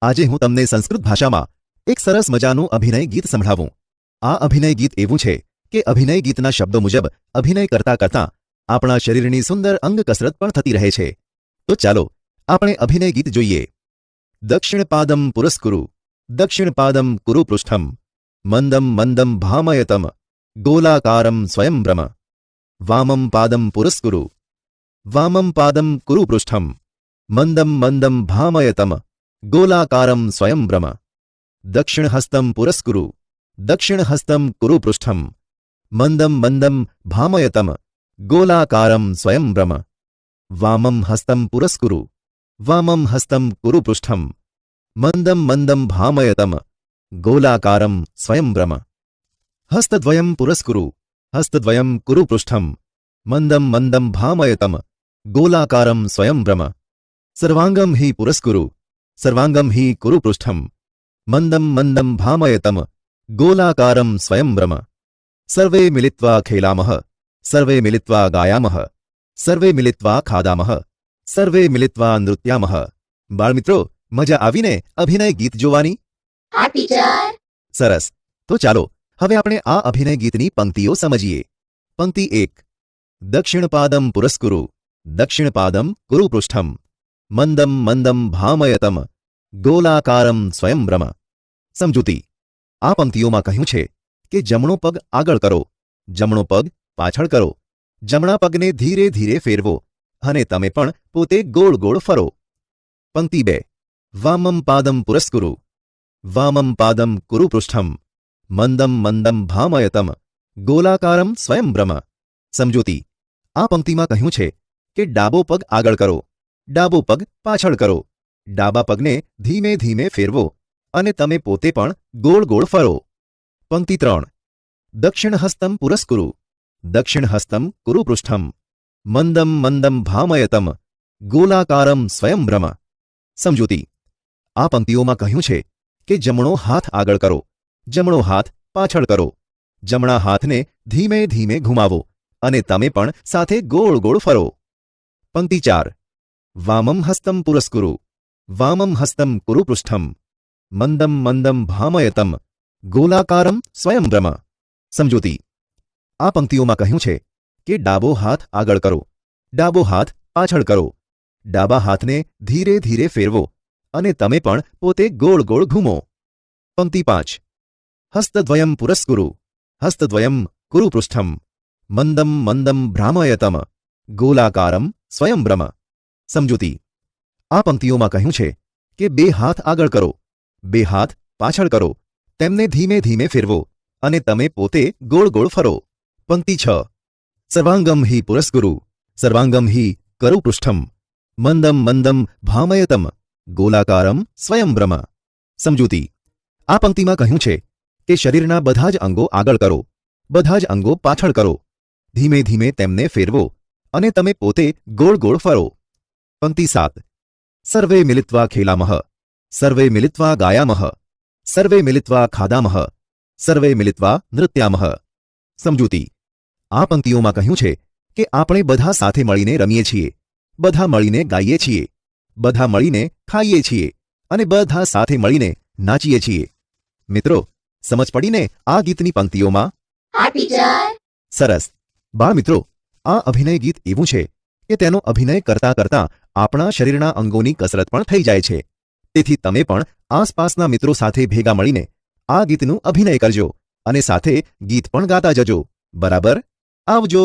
આજે હું તમને સંસ્કૃત ભાષામાં એક સરસ મજાનું અભિનય ગીત સંભળાવું। આ અભિનય ગીત એવું છે કે અભિનય ગીતના શબ્દો મુજબ અભિનય કરતા કરતા આપણા શરીરની સુંદર અંગ કસરત પણ થતી રહે છે। તો ચાલો આપણે અભિનય ગીત જોઈએ। દક્ષિણ પાદમ પુરસ્કુરુ, દક્ષિણ પાદમ કુરુ પૃષ્ઠમ, મંદમ મંદમ ભામયતમ, ગોલાકારમ સ્વયં ભ્રમ। વામમ પાદમ પુરસ્કુરુ, વામમ પાદમ કુરુ પૃષ્ઠમ, મંદમ મંદમ ભામયતમ, ગોલાકારમ સ્વયં ભ્રમ। દક્ષિણ હસ્તમ પુરસ્કુરુ, દક્ષિણ હસ્તમ કુરુ પૃષ્ઠમ, મંદમ મંદમ ભામયતમ, ગોલાકારમ સ્વયં ભ્રમ। વામમ હસ્તમ પુરસ્કુરુ, વામમ હસ્તમ કુરુ પૃષ્ઠમ, મંદમ મંદમ ભામયતમ, ગોલાકારમ સ્વયં ભ્રમ। હસ્તદ્વયમ પુરસ્કુરુ, હસ્તદ્વયમ કુરુ પૃષ્ઠમ, મંદમ મંદમ ભામયતમ, ગોલાકારમ સ્વયં ભ્રમ। સર્વાંગમ હિ પુરસ્કુરુ, સર્વાંગમ હિ કુરુ પૃષ્ઠમ, મંદમ મંદમ ભામયતમ, ગોલાકારમ સ્વયં ભ્રમ। સર્વે મિલિત્વા ખેલામઃ, સર્વે મિલિત્વા ગાયામઃ, સર્વે મિલિત્વા ખાદામઃ, સર્વે મિલિત્વા નૃત્યામઃ। બાળમિત્રો, મજા આવીને અભિનય ગીત જોવાની? હા ટીચર। સરસ। તો ચાલો હવે આપણે આ અભિનય ગીતની પંક્તિઓ સમજીએ। પંક્તિ 1। દક્ષિણ પાદમ પુરસ્કુરુ, દક્ષિણ પાદમ કુરુ પૃષ્ઠમ, મંદમ મંદમ ભામયતમ, ગોલાકારમ સ્વયં ભ્રમ। સમજૂતી। આ પંક્તિઓમાં કહ્યું છે કે જમણો પગ આગળ કરો, જમણો પગ પાછળ કરો, જમણા પગને ધીરે ધીરે ફેરવો અને તમે પણ પોતે ગોળ ગોળ ફરો। પંક્તિ 2। વામમ પાદમ પુરસ્કુરુ, વામમ પાદમ કુરુ પૃષ્ઠમ, મંદમ મંદમ ભામયતમ, ગોલાકારમ સ્વયં ભ્રમ। સમજૂતી। આ પંક્તિમાં કહ્યું છે કે ડાબો પગ આગળ કરો, ડાબો પગ પાછળ કરો, ડાબા પગને ધીમે ધીમે ફેરવો અને તમે પોતે પણ ગોળ ગોળ ફરો। પંક્તિ 3। દક્ષિણ હસ્તમ પુરસ્કુરુ, દક્ષિણ હસ્તમ કુરુ પૃષ્ઠમ, મંદમ મંદમ ભામયતમ, ગોલાકારમ સ્વયં ભ્રમ। સમજૂતી। આ પંક્તિઓમાં કહ્યું છે કે જમણો હાથ આગળ કરો, જમણો હાથ પાછળ કરો, જમણા હાથને ધીમે ધીમે ઘુમાવો અને તમે પણ સાથે ગોળ ગોળ ફરો। પંક્તિ 4। વામમ હસ્તમ પુરસ્કુરુ, વામમ હસ્તમ કુરુ પૃષ્ઠમ, મંદમ મંદમ ભામયતમ, ગોલાકારમ સ્વયં ભ્રમ। સમજૂતી। આ પંક્તિઓમાં કહ્યું છે કે ડાબો હાથ આગળ કરો, ડાબો હાથ પાછળ કરો, ડાબા હાથને ધીરે ધીરે ફેરવો અને તમે પણ પોતે ગોળ ગોળ ઘૂમો। પંક્તિ 5। હસ્તદ્વયમ પુરસ્કુરુ, હસ્તદ્વયમ કુરુ પૃષ્ઠમ, મંદમ મંદમ ભ્રામયતમ, ગોલાકારમ સ્વયં ભ્રમ। સમજૂતી। આ પંક્તિઓમાં કહ્યું છે કે બે હાથ આગળ કરો, બે હાથ પાછળ કરો, તેમને ધીમે ધીમે ફેરવો અને તમે પોતે ગોળ ગોળ ફરો। પંક્તિ 6। સર્વાંગમ હિ પુરસ્કુરુ, સર્વાંગમ હિ કરુ પૃષ્ઠમ, મંદમ મંદમ ભામયતમ, ગોલાકારમ સ્વયં ભ્રમ। સમજૂતી। આ પંક્તિમાં કહ્યું છે કે શરીરના બધા જ અંગો આગળ કરો, બધા જ અંગો પાછળ કરો, ધીમે ધીમે તેમને ફેરવો અને તમે પોતે ગોળ ગોળ ફરો। પંક્તિ 7। સર્વે મિલિત્વા ખેલામઃ, સર્વે મિલિત્વા ગાયામઃ, સર્વે મિલિત્વા ખાદામઃ, સર્વે મિલિત્વા નૃત્યામઃ। સમજૂતી। આ પંક્તિઓમાં કહ્યું છે કે આપણે બધા સાથે મળીને રમીએ છીએ, બધા મળીને ગાઈએ છીએ, બધા મળીને ખાઈએ છીએ અને બધા સાથે મળીને નાચીએ છીએ। મિત્રો, સમજ પડીને આ ગીતની પંક્તિઓમાં? હા ટીચર। સરસ। બાળમિત્રો, આ અભિનય ગીત એવું છે કે તેનો અભિનય કરતા કરતા આપણા શરીરના અંગોની કસરત પણ થઈ જાય છે। તેથી તમે પણ આસપાસના મિત્રો સાથે ભેગા મળીને આ ગીતનું અભિનય કરજો અને સાથે ગીત પણ ગાતા જજો, બરાબર? આવજો।